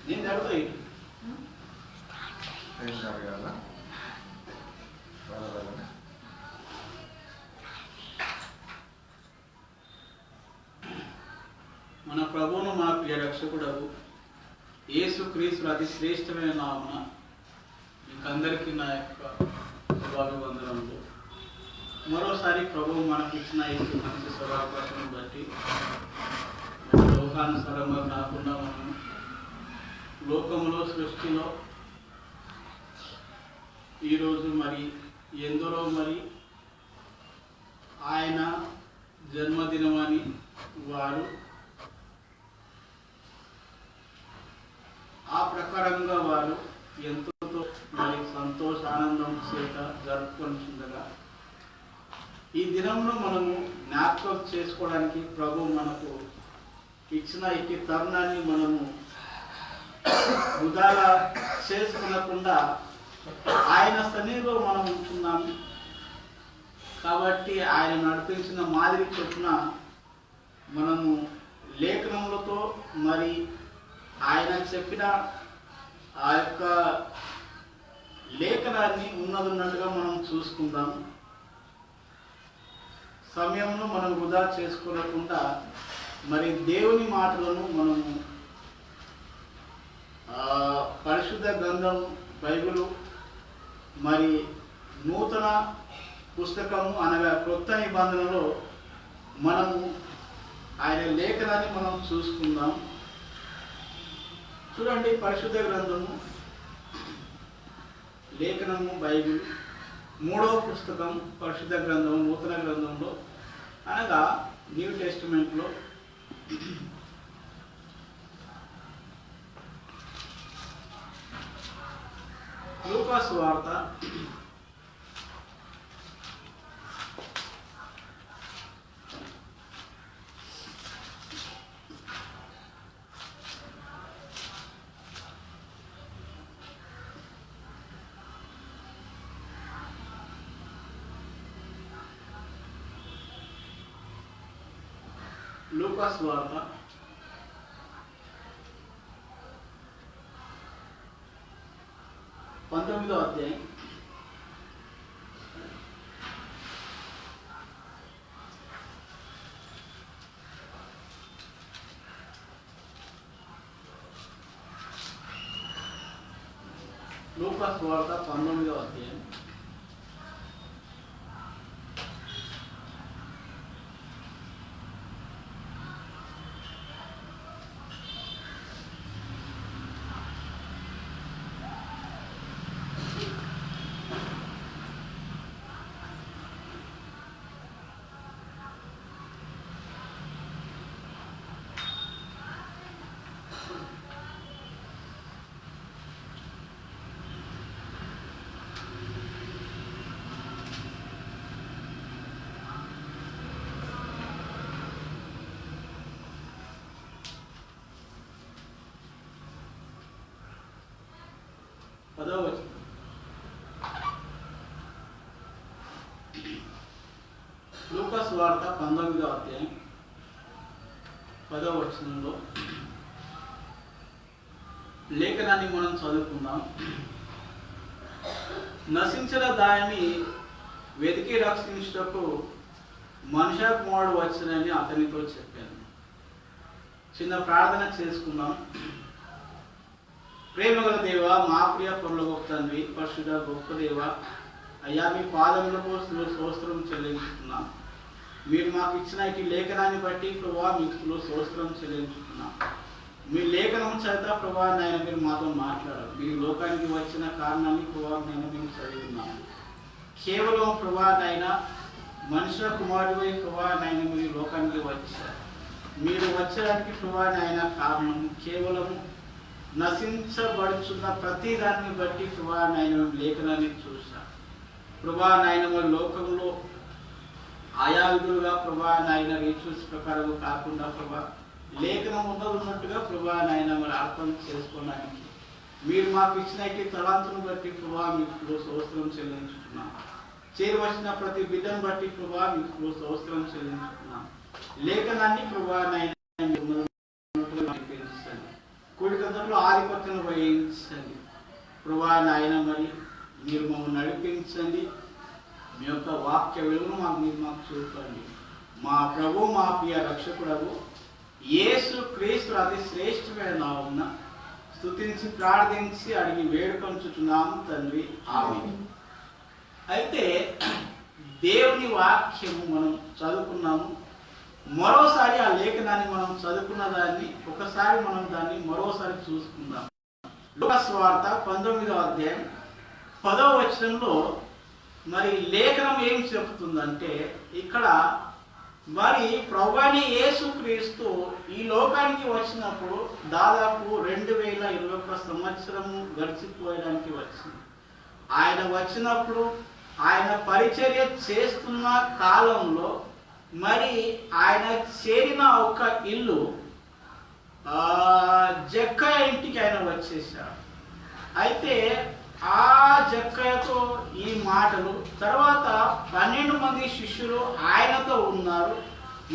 నేను జరుగుతాయి మన ప్రభువును మన ప్రియ రక్షకుడు యేసు క్రీస్తు అతి శ్రేష్టమైన నామమున మీకందరికీ నా యొక్క శుభాభివందనములు. మరోసారి ప్రభువు మనకి ఇచ్చిన ఈ మంచి సభావకాశం బట్టి లోకానుసారంగా కాకుండా మనం లోకంలో సృష్టిలో ఈరోజు మరి ఎందరో మరి ఆయన జన్మదినమని వారు ఆ ప్రకారంగా వారు ఎంతో మరి సంతోషానందం చేత జరుపుకుంటుండగా ఈ దినంలో మనము జ్ఞాపకం చేసుకోవడానికి ప్రభు మనకు ఇచ్చిన ఈ తరుణాన్ని మనము వృధాగా చేసుకునకుండా ఆయన సన్నిధిలో మనం ఉంటున్నాము. కాబట్టి ఆయన నడిపించిన మాదిరి చొప్పున మనము లేఖనములతో మరి ఆయన చెప్పిన ఆ యొక్క లేఖనాన్ని ఉన్నదన్నట్టుగా మనం చూసుకుందాం. సమయంలో మనం వృధా చేసుకోకుండా మరి దేవుని మాటలను మనము పరిశుద్ధ గ్రంథం బైబిలు మరి నూతన పుస్తకము అనగా కొత్త నిబంధనలో మనము ఆయన లేఖనాన్ని మనం చూసుకుందాం. చూడండి, పరిశుద్ధ గ్రంథము లేఖనము బైబిల్ 3వ పుస్తకం పరిశుద్ధ గ్రంథం నూతన గ్రంథంలో అనగా న్యూ టెస్టిమెంట్లో లూకా సువార్త 19వ అధ్యాయం లూకా సువార్త 19వ అధ్యాయం లూకా సువార్త 19వ అధ్యాయం 10వ వచనంలో లేఖనాన్ని మనం చదువుకుందాం. నశించిన దానిని వెతికి రక్షించుటకు మనుష్య కుమారుడు వచ్చనని అతనితో చెప్పాను. చిన్న ప్రార్థన చేసుకుందాం. ప్రేమగల దేవ, మా ప్రియ పరలోక తండ్రి, పరిశుద్ధ గొప్ప దేవ, అయ్యా మీ పాదములకు స్తోత్రం చెల్లించుతున్నాం. మీరు మాకు ఇచ్చిన ఈ లేఖనాన్ని బట్టి ప్రభా మీకు స్తోత్రం చెల్లించుతున్నాం. మీ లేఖనం చేత ప్రభా నాయన మీరు మాతో మాట్లాడారు. మీరు లోకానికి వచ్చిన కారణాన్ని ప్రభా నేను మేము చదివిన్నాను. కేవలం ప్రభా నాయన మనుషుల కుమారుడు ప్రభా నాయన మీరు లోకానికి వచ్చారు. మీరు వచ్చడానికి ప్రభా నాయన కారణం కేవలం నశించబడుచున్న ప్రతి దాన్ని బట్టి ప్రభా నాయన లేఖనాన్ని చూశాను. ప్రభా నాయన లోకంలో ఆయా విధులుగా ప్రభా నాయన రీచూస్ ప్రకారం కాకుండా ప్రభా లేఖనం ఉన్నట్టుగా ప్రభా నాయన మరి అర్థం చేసుకోవడానికి మీరు మాకు ఇచ్చిన తలాంతును బట్టి ప్రభా మీకు స్తోత్రం చెల్లించుకున్నాం. చేరువచ్చిన ప్రతి బిడ్డను బట్టి ప్రభా మీకు స్తోత్రం చెల్లించుకున్నాం. లేఖనాన్ని ప్రభా నాయన కూడికంతలో ఆధిపత్యం వహించండి ప్రభువా నాయన. మరి మీరు మమ్మల్ని నడిపించండి, మీ యొక్క వాక్య విలువను మాకు చూపండి. మా ప్రభు మా ప్రియ రక్షకుడగు యేసు క్రీస్తు అతి శ్రేష్టమైన నామమున స్తుతించి ప్రార్థించి అడిగి వేడుకొంచుచున్నాము తండ్రి, ఆమేన్. అయితే దేవుని వాక్యము మనం చదువుకున్నాము. మరోసారి ఆ లేఖనాన్ని మనం చదువుకున్న దాన్ని ఒకసారి మనం దాన్ని మరోసారి చూసుకుందాం. లూకా సువార్త 19వ అధ్యాయం 10వ వచనంలో మరి లేఖనం ఏం చెబుతుందంటే, ఇక్కడ మరి ప్రభువైన యేసుక్రీస్తు ఈ లోకానికి వచ్చినప్పుడు దాదాపు 2021 సంవత్సరము గడిచిపోయడానికి వచ్చింది. ఆయన వచ్చినప్పుడు ఆయన పరిచర్య చేస్తున్న కాలంలో మరి ఆయన చేరిన ఒక ఇల్లు జక్కయ్య ఇంటికి ఆయన వచ్చేసాడు. అయితే ఆ జక్కయ్యతో ఈ మాటలు, తర్వాత 12 మంది శిష్యులు ఆయనతో ఉన్నారు.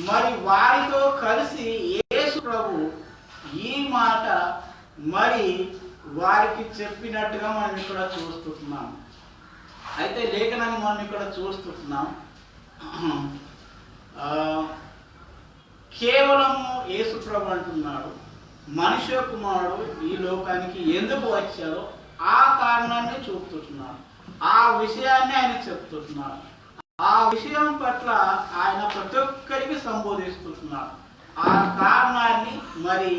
మరి వారితో కలిసి యేసు ప్రభు ఈ మాట మరి వారికి చెప్పినట్టుగా మనం ఇక్కడ చూస్తున్నాం. అయితే లేఖనాన్ని మనం ఇక్కడ చూస్తున్నాం. కేవలము యేసు ప్రభు అంటున్నాడు, మనుష్య కుమారుడు ఈ లోకానికి ఎందుకు వచ్చాడో ఆ కారణాన్ని చూపుతున్నాడు, ఆ విషయాన్ని ఆయన చెప్తున్నాడు. ఆ విషయం పట్ల ఆయన ప్రతి ఒక్కరికి సంబోధిస్తున్నాడు. ఆ కారణాన్ని మరి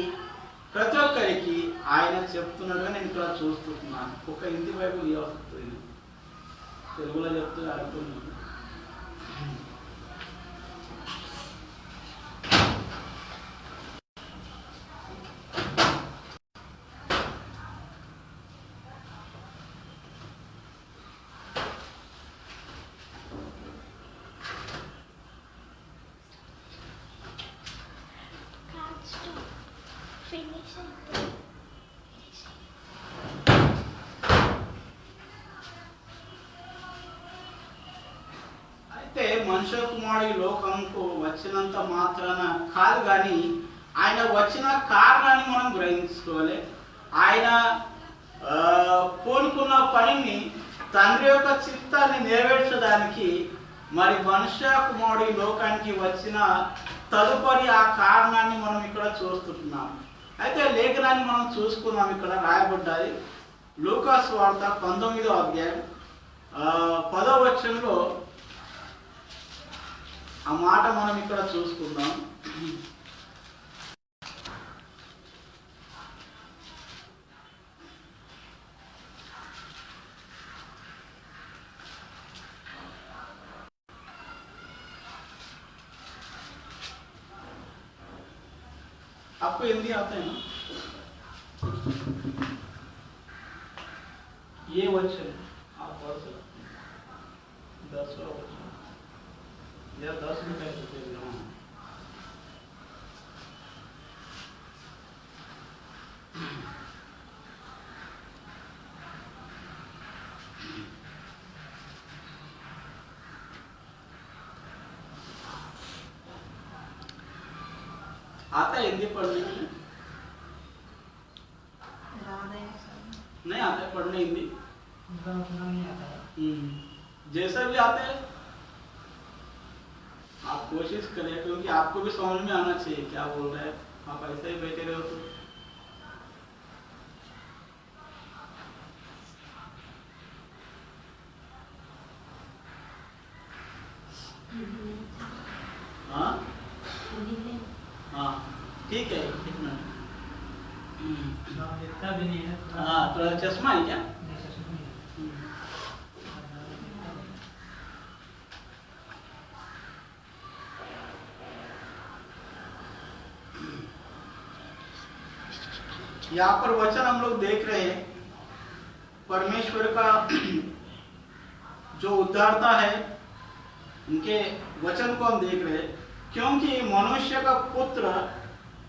ప్రతి ఒక్కరికి ఆయన చెప్తున్నట్టుగా నేను ఇక్కడ చూస్తున్నాను. ఒక ఇంటి వైపు వస్తుంది, తెలుగులో చెప్తూ అడుగుతున్నాను. అయితే మనుష్య కుమారుడు లోకంకు వచ్చినంత మాత్రాన కాదు, కానీ ఆయన వచ్చిన కారణాన్ని మనం గ్రహించుకోవాలి. ఆయన కోరుకున్న పనిని, తండ్రి యొక్క చిత్తాన్ని నెరవేర్చడానికి మరి మనుష్య కుమారుడు లోకానికి వచ్చిన తదుపరి ఆ కారణాన్ని మనం ఇక్కడ చూస్తున్నాం. అయితే లేఖనాన్ని మనం చూసుకున్నాం. ఇక్కడ రాయబడ్డాయి లూకా సువార్త 19వ అధ్యాయం 10వ వచనంలో ఆ మాట మనం ఇక్కడ చూసుకుందాం. आपको हिंदी आता है ना? ये वचन आप पढ़ सकते हैं, 10वां वचन या 10 में कह सकते हैं। आता है हिंदी पढ़ने में? नहीं आता है पढ़ने हिंदी? नहीं आता है। जैसा भी आता है आप कोशिश करें, क्योंकि आपको भी समझ में आना चाहिए क्या बोल रहे हैं। आप ऐसे ही बैठे रहो तो हाँ हाँ ठीक है, इतना भी नहीं है। हाँ तो चश्मा है क्या? यहाँ पर वचन हम लोग देख रहे हैं, परमेश्वर का जो उद्धारता है उनके वचन को हम देख रहे हैं, क्योंकि मनुष्य का पुत्र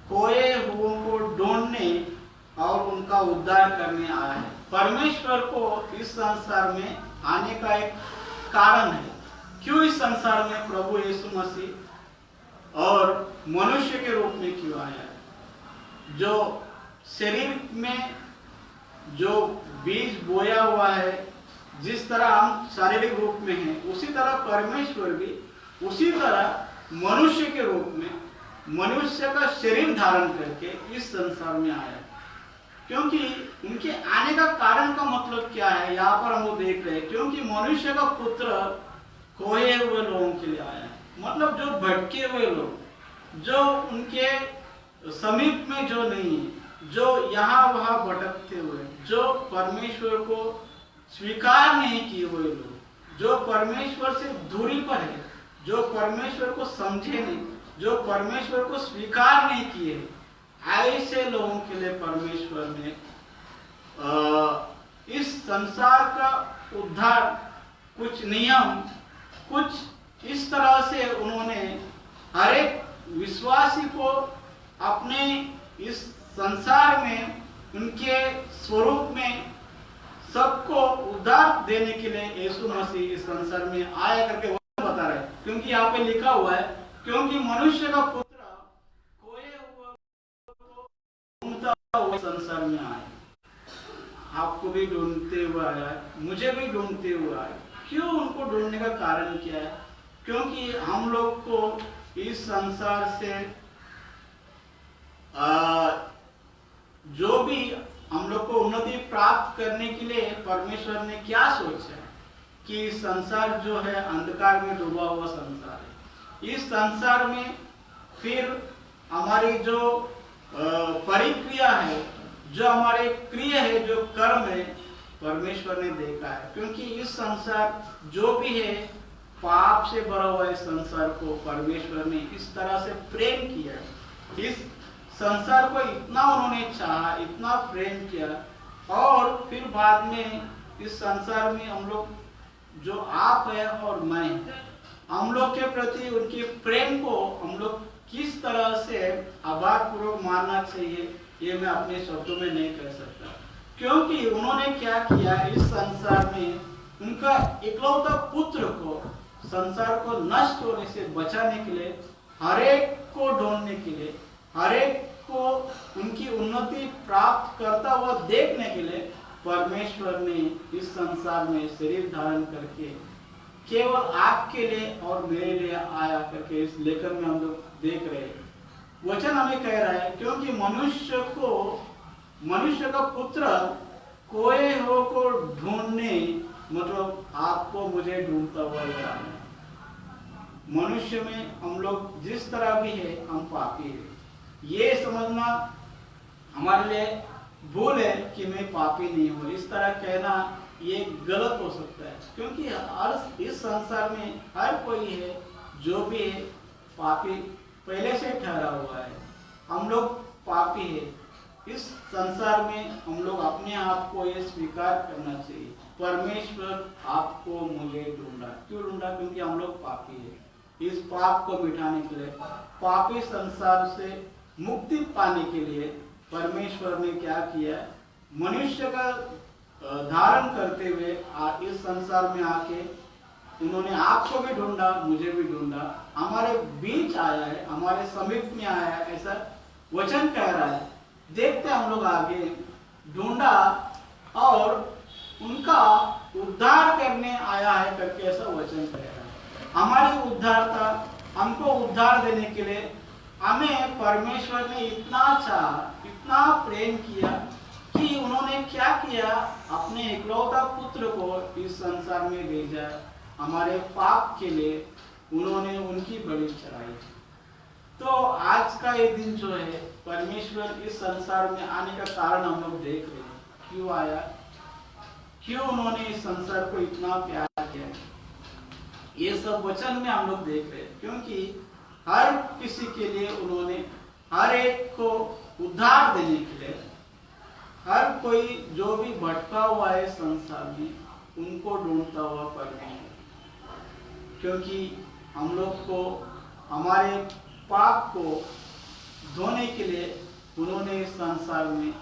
खोए हुओं को ढूंढने और उनका उद्धार करने आया है। परमेश्वर को इस संसार में आने का एक कारण है। क्यों इस संसार में प्रभु यीशु मसीह और मनुष्य के रूप में क्यों आया है? जो शरीर में जो बीज बोया हुआ है, जिस तरह हम शारीरिक रूप में हैं, उसी तरह परमेश्वर भी उसी तरह मनुष्य के रूप में मनुष्य का शरीर धारण करके इस संसार में आया। क्योंकि उनके आने का कारण का मतलब क्या है, यहाँ पर हम लोग देख रहे हैं, क्योंकि मनुष्य का पुत्र खोए हुए लोगों के लिए आया है। मतलब जो भटके हुए लोग, जो उनके समीप में जो नहीं है, जो यहाँ वहाँ भटकते हुए, जो परमेश्वर को स्वीकार नहीं किए हुए लोग, जो परमेश्वर से दूरी पर है, जो परमेश्वर को समझे नहीं, जो परमेश्वर को स्वीकार नहीं किए, ऐसे लोगों के लिए परमेश्वर ने इस संसार का उद्धार, कुछ नियम, कुछ इस तरह से उन्होंने हर एक विश्वासी को अपने इस संसार में, उनके स्वरूप में सबको उद्धार देने के लिए यीशु मसीह इस संसार में आया करके वो बता रहे हैं। क्योंकि यहाँ पे लिखा हुआ है, क्योंकि मनुष्य का पुत्र खोए हुआ को ढूंढता हुआ संसार में आया। आपको भी ढूंढते हुए आया, मुझे भी ढूंढते हुए आया। क्यों? उनको ढूंढने का कारण क्या है? क्योंकि हम लोग को इस संसार से जो भी हम लोग को उन्नति प्राप्त करने के लिए परमेश्वर ने क्या सोचा है कि संसार जो है अंधकार में डूबा हुआ संसार है। इस संसार में फिर हमारी जो परिक्रिया है, जो हमारे क्रिया है, जो कर्म है, परमेश्वर ने देखा है। क्योंकि इस संसार जो भी है पाप से भरा हुआ इस संसार को परमेश्वर ने इस तरह से प्रेम किया। इस संसार को इतना उन्होंने चाहा, इतना प्रेम किया, और फिर बाद में इस संसार में हम लोग जो आप है और मैं, हम लोग के प्रति उनके प्रेम को हम लोग किस तरह से आभार पूर्वक मानना चाहिए, ये मैं अपने शब्दों में नहीं कह सकता। क्योंकि उन्होंने क्या किया, इस संसार में उनका इकलौता पुत्र को संसार को नष्ट होने से बचाने के लिए, हर एक को ढूंढने के लिए, हर एक को उनकी उन्नति प्राप्त करता हुआ देखने के लिए परमेश्वर ने इस संसार में शरीर धारण करके केवल आपके लिए और मेरे लिए आया करके इस लेखन में हम लोग देख रहे हैं। वचन हमें कह रहा है, क्योंकि मनुष्य का पुत्र खोए हो को ढूंढने, मतलब आपको मुझे ढूंढता हुआ है। मनुष्य में हम लोग जिस तरह भी है, हम पापी है। ये समझना हमारे लिए भूल है कि मैं पापी नहीं हूँ। इस तरह कहना ये गलत हो सकता है, क्योंकि हर इस संसार में हर कोई है जो भी है पापी पहले से ठहरा हुआ है। हम लोग पापी है। इस संसार में हम लोग अपने आप को ये स्वीकार करना चाहिए। परमेश्वर आपको मुझे ढूंढा। क्यों ढूंढा? क्योंकि हम लोग पापी है। इस पाप को मिटाने के लिए, पापी संसार से मुक्ति पाने के लिए परमेश्वर ने क्या किया, मनुष्य का धारण करते हुए इस संसार में आके उन्होंने आपको भी ढूंढा, मुझे भी ढूंढा, हमारे बीच आया है, हमारे समीप में आया है, ऐसा वचन कह रहा है। देखते हम लोग आगे, ढूंढा और उनका उद्धार करने आया है करके ऐसा वचन कह रहा है। हमारी उद्धारता, हमको उद्धार देने के लिए हमें परमेश्वर ने इतना चाहा, इतना प्रेम किया कि उन्होंने क्या किया, अपने इकलौता पुत्र को इस संसार में भेजा। हमारे पाप के लिए उन्होंने उनकी बलि चढ़ाई। तो आज का ये दिन जो है, परमेश्वर इस संसार में आने का कारण हम लोग देख रहे हैं। क्यों आया, क्यों उन्होंने इस संसार को इतना प्यार किया, ये सब वचन में हम लोग देख रहे हैं। क्योंकि हर किसी के लिए उन्होंने हर एक को उद्धार देने के लिए, हर कोई जो भी भटका हुआ है संसार में, उनको ढूंढता हुआ परमेश्वर। क्योंकि हम लोग को हमारे पाप को धोने के लिए उन्होंने इस संसार में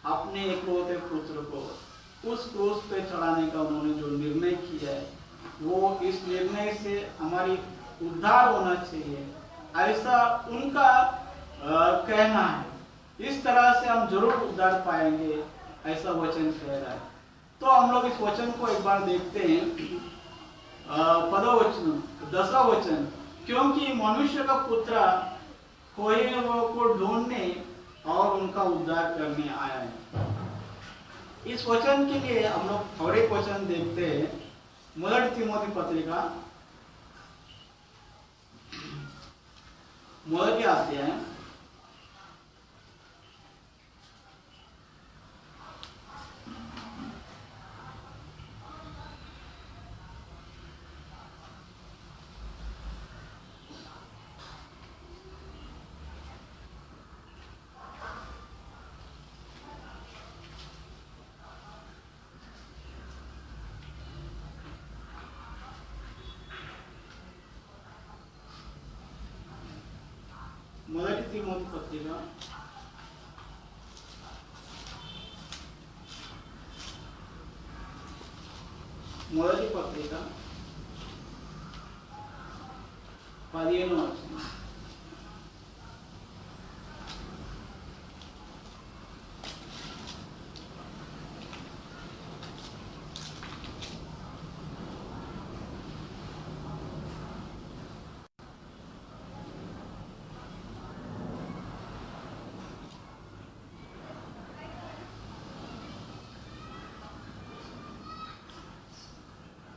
अपने इकलौते पुत्र को उस क्रूस पे चढ़ाने का उन्होंने जो निर्णय किया है, वो इस निर्णय से हमारी उद्धार होना चाहिए, ऐसा उनका कहना है। इस तरह से हम जरूर उद्धार पाएंगे। ऐसा वचन कह रहा है। तो हम लोग इस वचन को एक बार देखते हैं। पदवचन 10वां वचन, क्योंकि मनुष्य का पुत्र खोए हुओं को ढूंढने और उनका उद्धार करने आया है। इस वचन के लिए हम लोग और एक वचन देखते हैं, मोदटी तिमोथी पत्रिका मोदटी अध्याय 15 वचन,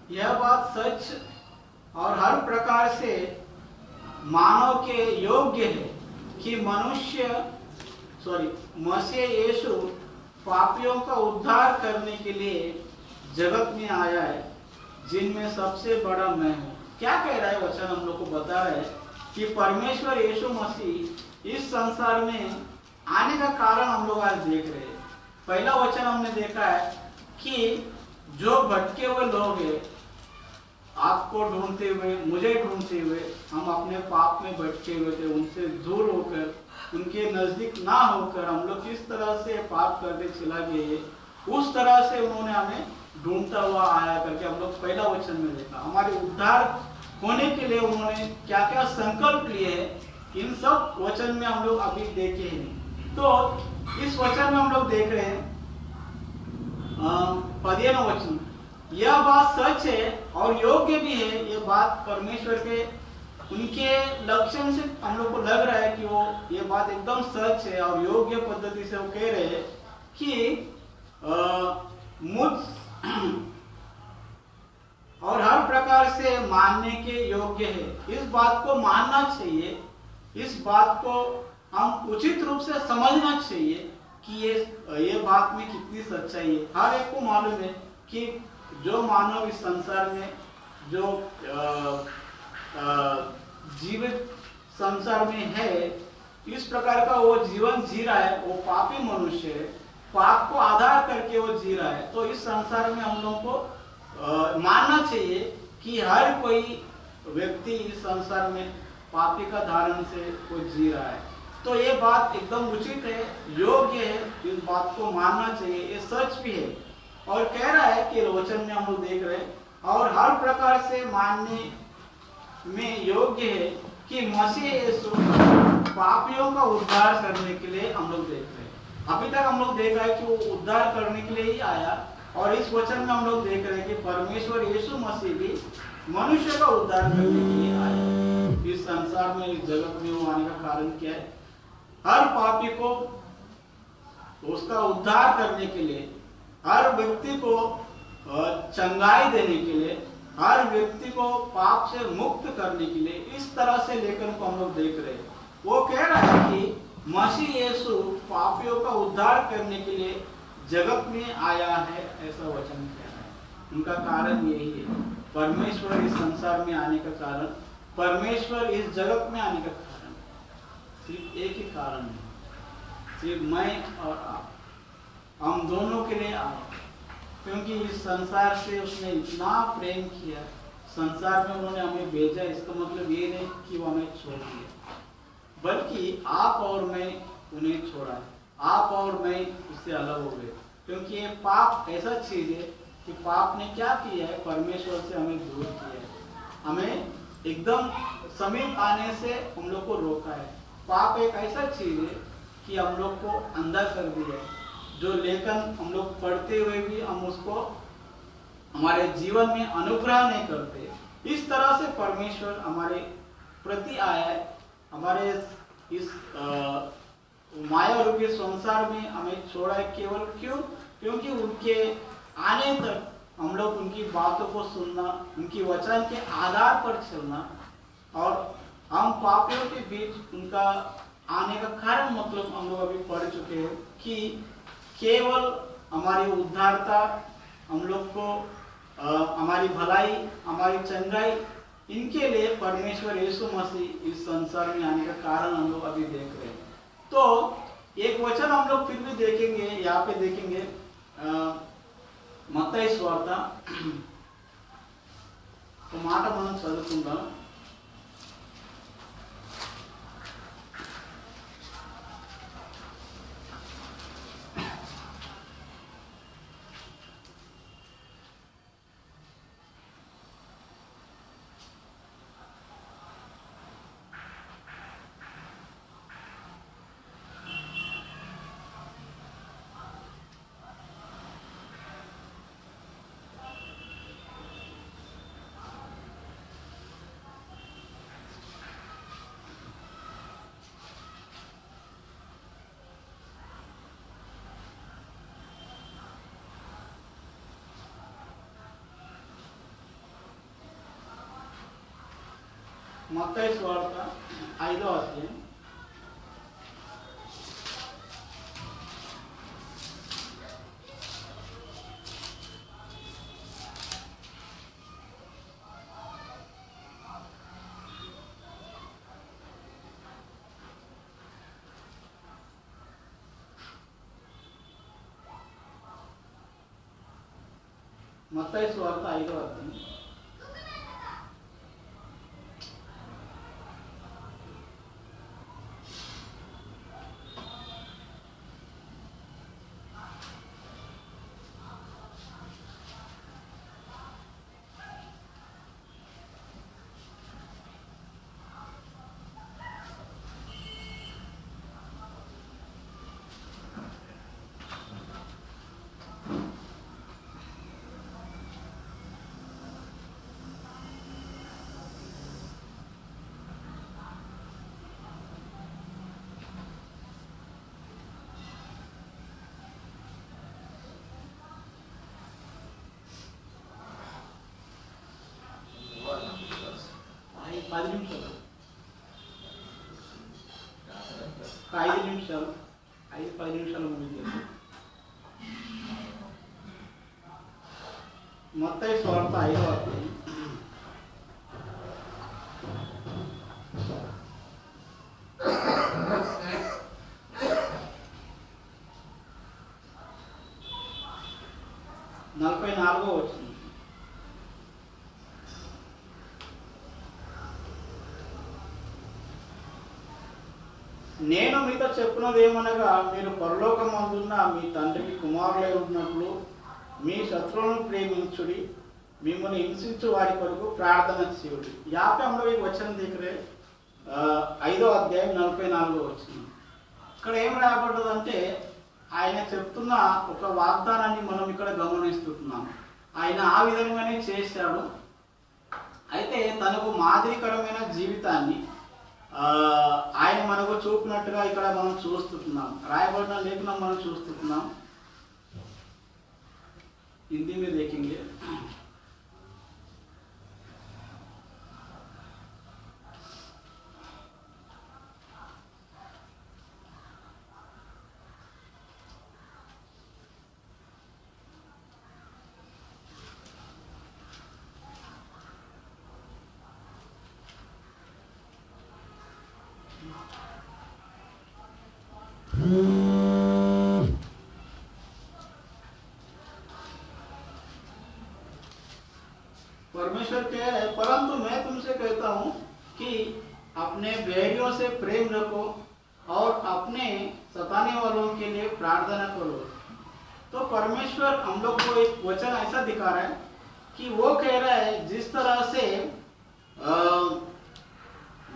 यह बात सच और हर प्रकार से मानव के योग्य है कि मसीह यीशु पापियों का उद्धार करने के लिए जगत में आया है, जिनमें सबसे बड़ा मैं हूँ। क्या कह रहा है वचन? हम लोग को बता रहा है कि परमेश्वर यीशु मसीह इस संसार में आने का कारण हम लोग आज देख रहे हैं। पहला वचन हमने देखा है कि जो भटके हुए लोग हैं, आपको ढूंढते हुए, मुझे ढूंढते हुए, हम अपने पाप में भटके हुए थे, उनसे दूर होकर, उनके नजदीक ना होकर हम लोग किस तरह से पाप करके चला गए, उस तरह से उन्होंने हमें ढूंढता हुआ आया करके हम लोग पहला वचन में देखा। हमारे उद्धार होने के लिए उन्होंने क्या क्या संकल्प लिए, इन सब वचन में हम लोग अभी देखे हैं। तो इस वचन में हम लोग देख रहे हैं 15वां वचन, यह बात सच है और योग्य भी है। ये बात परमेश्वर के उनके लक्षण से हम लोग को लग रहा है कि वो ये बात एकदम सच है और योग्य पद्धति से वो कह रहे हैं कि मुझ और हर प्रकार से मानने के योग्य है। इस बात को मानना चाहिए, इस बात को हम उचित रूप से समझना चाहिए कि ये बात में कितनी सच्चाई है। हर एक को मालूम है कि जो मानव इस संसार में जो जीवित संसार में है, इस प्रकार का वो जीवन जी रहा है, वो पापी मनुष्य है, पाप को आधार करके वो जी रहा है। तो इस संसार में हम लोगों को मानना चाहिए कि हर कोई व्यक्ति इस संसार में पापी का धारण से वो जी रहा है। तो ये बात एकदम उचित है, योग्य है, इस बात को मानना चाहिए, ये सच भी है। और कह रहा है कि वचन में हम लोग देख रहे हैं, और हर प्रकार से मानने में योग्य है कि मसीह यीशु पापियों का उद्धार करने के लिए हम लोग देख रहे हैं। अभी तक हम लोग देख रहे हैं कि वो उद्धार करने के लिए ही आया, और इस वचन में हम लोग देख रहे हैं कि परमेश्वर यीशु मसीह भी मनुष्य का उद्धार करने के लिए आया। इस संसार में, इस जगत में वो आने का कारण क्या है? हर पापी को उसका उद्धार करने के लिए, हर व्यक्ति को चंगाई देने के लिए, हर व्यक्ति को पाप से मुक्त करने के लिए, इस तरह से लेकर को हम लोग देख रहे हैं। वो कह रहा है कि मसीह यीशु पापियों का उद्धार करने के लिए जगत में आया है, ऐसा वचन कह रहा है। उनका कारण यही है, परमेश्वर इस संसार में आने का कारण, परमेश्वर इस जगत में आने का कारण सिर्फ एक ही कारण है, सिर्फ मैं और आप, हम दोनों के लिए आए। क्योंकि इस संसार से उसने इतना प्रेम किया, संसार में उन्होंने हमें भेजा। इसका मतलब ये नहीं कि वो हमें छोड़ दिया, बल्कि आप और मैं उन्हें छोड़ा है, आप और मैं उससे अलग हो गए। क्योंकि ये पाप ऐसा चीज है कि पाप ने क्या किया है, परमेश्वर से हमें दूर किया है, हमें एकदम समीप आने से हम लोग को रोका है। पाप एक ऐसा चीज है कि हम लोग को अंधा कर दिया है, जो लेखन हम लोग पढ़ते हुए भी हम उसको हमारे जीवन में अनुग्रह नहीं करते। इस तरह से परमेश्वर हमारे प्रति आया है, हमारे इस माया रूपी संसार में हमें छोड़ा है। केवल क्यों? क्योंकि उनके आने तक हम लोग उनकी बातों को सुनना, उनकी वचन के आधार पर चलना, और हम पापियों के बीच उनका आने का कारण मतलब हम लोग अभी पढ़ चुके हैं कि केवल हमारी उद्धारता, हम लोग को हमारी भलाई, हमारी चंगाई, इनके लिए परमेश्वर यीशु मसीह इस संसार में आने का कारण हम लोग अभी देख रहे हैं। तो एक वचन हम लोग फिर भी देखेंगे, यहाँ पे देखेंगे मत्ताई सुवार्త ఒక మాట మనం చదువుకుందాం। మత్తయి సువార్త 5వ అధ్యాయం మత్తయి సువార్త 5వ అధ్యాయం 10 నిమిషాలు 5 నిమిషాలు 10 నిమిషాలు ముగించేసి మత్తయి సువార్త 5వ అధ్యాయం 44వ వచనం। నేను మీతో చెప్పినది ఏమనగా, మీరు పరలోకమందున్న మీ తండ్రికి కుమారులై ఉన్నట్లు మీ శత్రువులను प्रेमिंचुడి, మిమ్మల్ని హింసించు వారి కొరకు ప్రార్థన చేయుడి। यहाँ पे हम लोग एक वचन देख रहे 5వ అధ్యాయం 44వ వచనం। ఇక్కడ ఏం రాయబడ్డదంటే, ఆయన చెప్తున్న ఒక వాగ్దానాన్ని మనం ఇక్కడ గమనిస్తున్నాం। ఆయన ఆ విధంగానే చేశాడు। అయితే తనకు మాదిరికరమైన జీవితాన్ని ఆయన మనకు చూపినట్టుగా ఇక్కడ మనం చూస్తున్నాం। రాయబడిన లేఖనం మనం చూస్తున్నాం। हिंदी में देखेंगे। परमेश्वर कह रहे, परंतु मैं तुमसे कहता हूं कि अपने बैरियों से प्रेम रखो और अपने सताने वालों के लिए प्रार्थना करो। तो परमेश्वर हम लोग को एक वचन ऐसा दिखा रहा है कि वो कह रहा है, जिस तरह से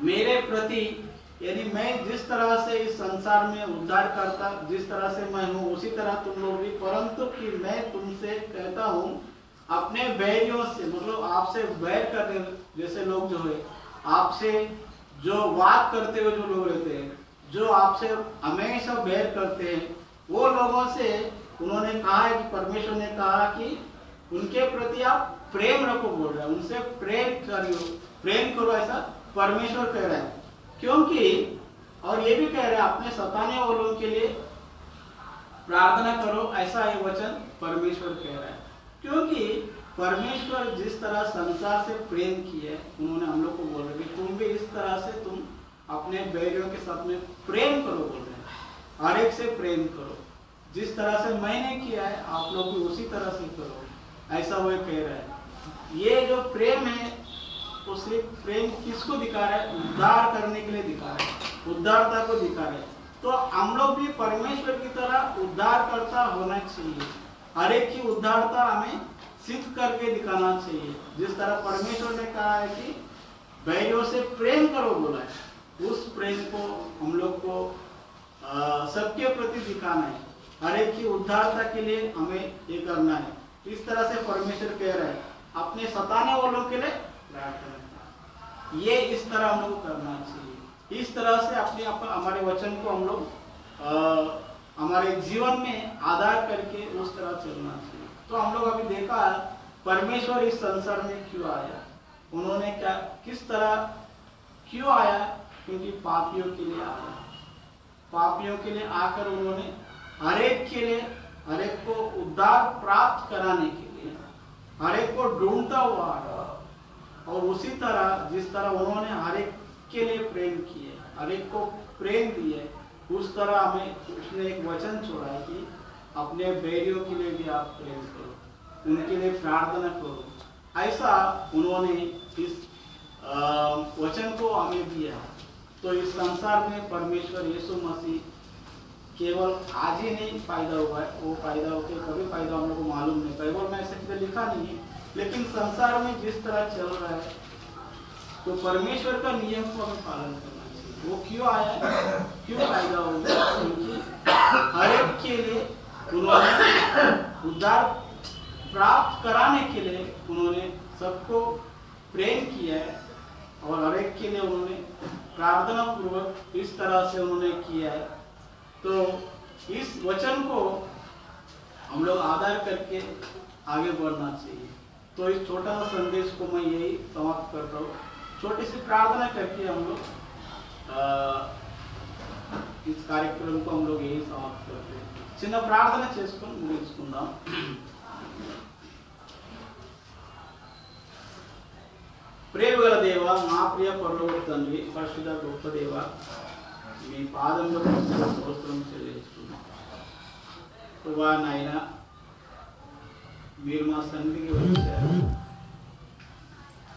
मेरे प्रति यानी मैं जिस तरह से इस संसार में उद्धार करता, जिस तरह से मैं हूँ उसी तरह तुम लोग भी, परंतु कि मैं तुमसे कहता हूँ अपने बैरियों से, मतलब आपसे बैर करने जैसे लोग जो है, आपसे जो वाद करते हुए जो लोग रहते हैं, जो आपसे हमेशा बैर करते हैं, वो लोगों से उन्होंने कहा है कि परमेश्वर ने कहा कि उनके प्रति आप प्रेम रखो बोल रहा है, उनसे प्रेम करो ऐसा परमेश्वर कह रहा है। क्योंकि और ये भी कह रहा है अपने सताने वालों के लिए प्रार्थना करो, ऐसा ये वचन परमेश्वर कह रहा है। क्योंकि परमेश्वर जिस तरह संसार से प्रेम किया है, उन्होंने हम लोग को बोल रहे कि तुम भी इस तरह से तुम अपने बैरियों के साथ में प्रेम करो बोल रहे हैं, हर एक से प्रेम करो, जिस तरह से मैंने किया है आप लोग भी उसी तरह से करो, ऐसा वो कह रहा है। ये जो प्रेम है वो सिर्फ प्रेम किसको दिखा रहा है? उद्धार करने के लिए दिखा रहा है, उद्धारता को दिखा रहा है। तो हम लोग भी परमेश्वर की तरह उद्धारकर्ता होना चाहिए, हर एक की उद्धारता हमें सिद्ध करके दिखाना चाहिए। जिस तरह परमेश्वर ने कहा है कि बैरियों से प्रेम करो बोला है, उस प्रेम को हम लोग को सबके प्रति दिखाना है, हर एक की उद्धारता के लिए हमें ये करना है। इस तरह से परमेश्वर कह रहा है अपने सताने वालों के लिए प्रार्थना, ये इस तरह हम लोग करना चाहिए। इस तरह से अपने हमारे वचन को हम लोग हमारे जीवन में आधार करके उस तरह चलना चाहिए। तो हम लोग अभी देखा परमेश्वर इस संसार में क्यों आया, उन्होंने क्या किस तरह क्यों आया? क्योंकि पापियों के लिए आया, पापियों के लिए आकर उन्होंने हर एक के लिए, हर एक को उद्धार प्राप्त कराने के लिए, हर एक को ढूंढता हुआ आया। और उसी तरह जिस तरह उन्होंने हर एक के लिए प्रेम किए, हर एक को प्रेम दिए, उस तरह हमें उसने एक वचन छोड़ा है कि अपने बैरियों के लिए भी आप प्रेम करो, उनके लिए प्रार्थना करो। ऐसा उन्होंने इस वचन को हमें दिया। तो इस संसार में परमेश्वर यीशु मसीह केवल आज ही नहीं पैदा हुआ है, वो पैदा होकर कभी पैदा हम लोग को मालूम नहीं, बाइबल में ऐसा किसी लिखा नहीं है, लेकिन संसार में जिस तरह चल रहा है तो परमेश्वर का नियम को हमें पालन करना चाहिए। वो क्यों आया है, क्यों पैदा हुआ? क्योंकि हर एक के लिए उन्होंने उद्धार प्राप्त कराने के लिए उन्होंने सबको प्रेम किया है, और हर एक के लिए उन्होंने प्रार्थना पूर्वक इस तरह से उन्होंने किया है। तो इस वचन को हम लोग आधार करके आगे बढ़ना चाहिए। तो इस छोटा सा संदेश को मैं यही समाप्त करता हूँ, छोटी सी प्रार्थना करके हम लोग इस कार्यक्रम को हम लोग यही समाप्त करते हैं। చిన్న ప్రార్థన చేసుకొని ముగించుకుందాం। ప్రేమగల దేవ, మా ప్రియ పరలోక తండ్రి, పరిశుద్ధ గొప్ప దేవ, మీ పాదంలో స్తోత్రం చెల్లిస్తున్నాం ప్రభువా నాయన, మీరు మా సన్నిధికి వచ్చారు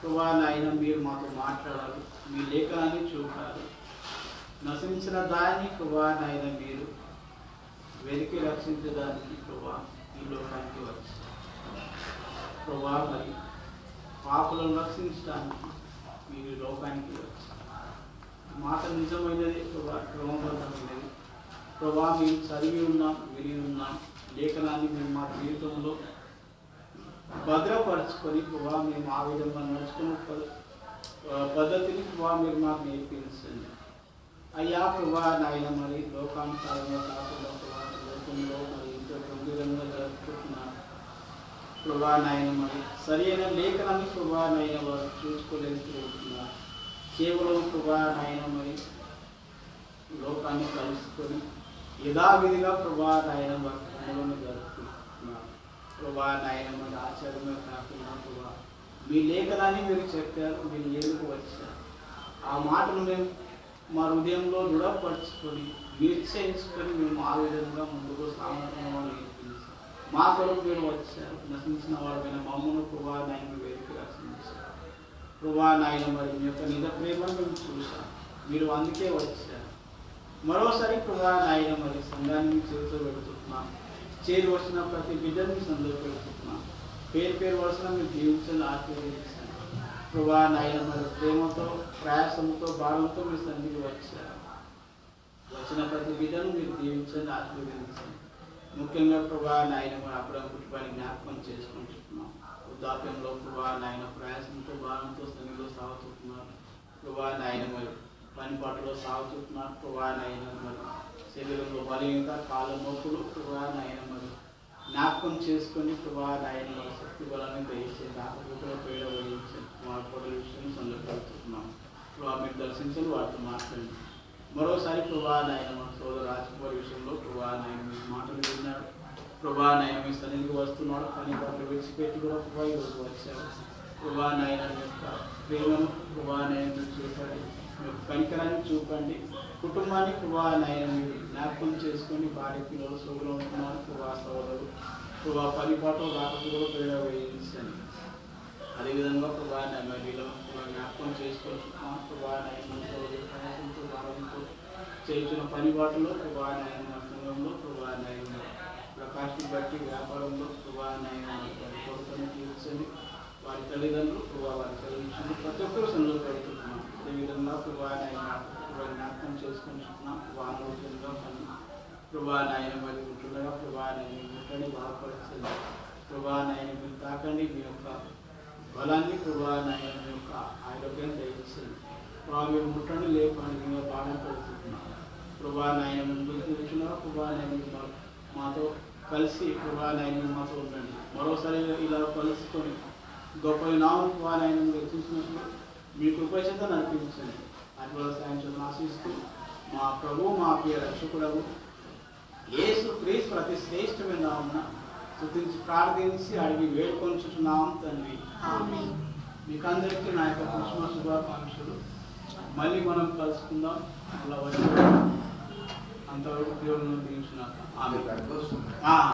ప్రభువా నాయన, మీరు మాతో మాట్లాడాలి, మీ లేఖనాన్ని చూపాలి, నశించిన దాన్ని ప్రభువా నాయన మీరు వెతికి రక్షించడానికి ప్రభువా ఈ లోకానికి వచ్చారు ప్రభువా, మరి పాపులను రక్షించడానికి మీరు లోకానికి వచ్చారు। మాట నిజమైనది ప్రభువా, క్రమబద్ధమైనది ప్రభువా, మేము చదివి ఉన్నాం, విని ఉన్నాం, లేఖనాన్ని మేము మా జీవితంలో భద్రపరచుకొని ప్రభువా మేము ఆ విధంగా నడుచుకున్న పద్ధతిని ప్రభువా మీరు మాకు నేర్పించండి అయ్యా ప్రభువా నాయన। మరి లోకానుసారంగా కాకుండా ప్రభువా లోకంలో మరి ఇంట్లో గంభీరంగా జరుపుకుంటున్నారు ప్రభువా నాయన, మరి సరైన లేఖనాన్ని ప్రభువా నాయన వారు చూసుకోలేకపోతున్నారు, కేవలం ప్రభువా నాయన మరి లోకాన్ని కలుసుకొని యథావిధిగా ప్రభువా నాయన వారి క్రమంలో జరుపుకుంటున్నారు ప్రభువా నాయన। మరి ఆచారంగా కాకుండా ప్రభువా మీ లేఖనాన్ని మీరు చెప్పారు, మీరు ఎందుకు వచ్చారు, ఆ మాటను మేము మా హృదయంలో దృఢపరచుకొని నిశ్చయించుకొని మేము ఆ విధంగా ముందుకు సామర్థ్యంగా నేర్పించారు। మా కొరకు మీరు వచ్చారు, నశించిన వాడైన మమ్మల్ని ప్రభువా నాయన వేదిక రక్షించారు ప్రభువా నాయన। మరి మీ యొక్క నిజ ప్రేమను మేము చూసాం, మీరు అందుకే వచ్చారు। మరోసారి ప్రభువా నాయన మరి సంఘాన్ని చేతితో పెడుతున్నాం, చేరి వచ్చిన ప్రతి బిడ్డని సందులో పెడుతున్నాం, పేరు పేరు వలసిన మీరు జీవించని ఆశీర్వదించండి ప్రభువా నాయన। మరి ప్రేమతో, ప్రయాసంతో, భారంతో మీ సన్నిధికి వచ్చారు వచ్చిన ప్రతి బిడ్డను మీరు దీవించండి, ఆశీర్వదించండి. ముఖ్యంగా ప్రభా నాయన మరి అబ్రహాం కుటుంబాన్ని జ్ఞాపకం చేసుకుంటున్నాం. వృద్ధాప్యంలో ప్రభా నాయన ప్రయాసంతో భారంతో సన్నిధిలో సాగుతున్నారు. ప్రభా నాయన మరి పనిపాటులో సాగుతున్నారు. ప్రభా నాయన మరి శరీరంలో బలహీనత, కాళ్ళ నొప్పులు ప్రభా నాయన మరి జ్ఞాపకం చేసుకొని ప్రభా నాయన మరి శక్తి బలాన్ని దయచేసి ఆకృతిలో పేడ వహించి మా పొడల విషయం సందర్భడుతున్నాం. ప్రభా మీరు దర్శించండి, వాటితో మాట్లాడండి. మరోసారి ప్రభా నాయన మన సోదరు రాజకుమారి విషయంలో ప్రభా నాయన మీ మాటలు విన్నాడు. ప్రభా నాయన మీ సన్నిధికి వస్తున్నాడు, పని పాటలు విడిచిపెట్టి కూడా ప్రభా ఈరోజు వచ్చాడు. ప్రభా నాయన యొక్క ప్రేమను ప్రభా నాయన మీరు చూపండి, మీ యొక్క కనికరాన్ని చూపండి. కుటుంబాన్ని ప్రభా నాయన మీరు జ్ఞాపకం చేసుకొని భార్య పిల్లలు సోదరులు ఉంటున్నారు. ప్రభా సోదరులు ప్రభా పని పాటలు రాకపోతే కూడా పేడ వేయించండి. అదేవిధంగా ప్రభా నాయన వీళ్ళను కూడా జ్ఞాపకం చేసుకుంటున్నాం. ప్రభా నాయన ప్రయాసంతో భారంతో చేస్తున్న పని బాటలో ప్రభా నాయన సంఘంలో ప్రభా నాయన ప్రకాశం బట్టి వ్యాపారంలో ప్రభా నాయన కొరతను తీర్చండి. వారి తల్లిదండ్రులు ప్రభా వారి చదివించండి. ప్రతి ఒక్కరు సంతోషపడుతున్నాం. అదేవిధంగా ప్రభా నాయన జ్ఞాపకం చేసుకుంటున్నాం. వానోద్యంగా పని ప్రభా నాయన మరి ఉంటుండగా ప్రభా నాయన ముట్టండి, బాగుపరచండి. ప్రభా నాయన మీరు తాకండి, మీ యొక్క బలాన్ని ప్రభా నాయన మీ యొక్క ఆరోగ్యాన్ని దయచేయండి. ప్రభా మీరు ముట్టండి, లేపండి, మేము బాగా పడుతున్నాం. ప్రభా నాయన ముందు కూర్చున్నారు. ప్రభా నాయన మాతో కలిసి ప్రభా నాయన మాతో ఉండండి. మరోసారి ఇలా కలుసుకొని గొప్ప నామం ప్రభా నాయన మీరు చూసినప్పుడు మీ కృపచేత నడిపించండి. అట్లా సాయం ఆశిస్తూ మా ప్రభు మా ప్రియ రక్షకుడు యేసు క్రీస్తు ప్రతి శ్రేష్టమైన నామమున స్తుతించి ప్రార్థించి అడిగి వేడుకొంచుచున్నాం తండ్రి. మీకు అందరికీ నా యొక్క క్రిస్మస్ శుభాకాంక్షలు. మళ్ళీ మనం కలుసుకుందాం. అలా వచ్చి అంతవరకు దేవుని దీవించున్నాక ఆమె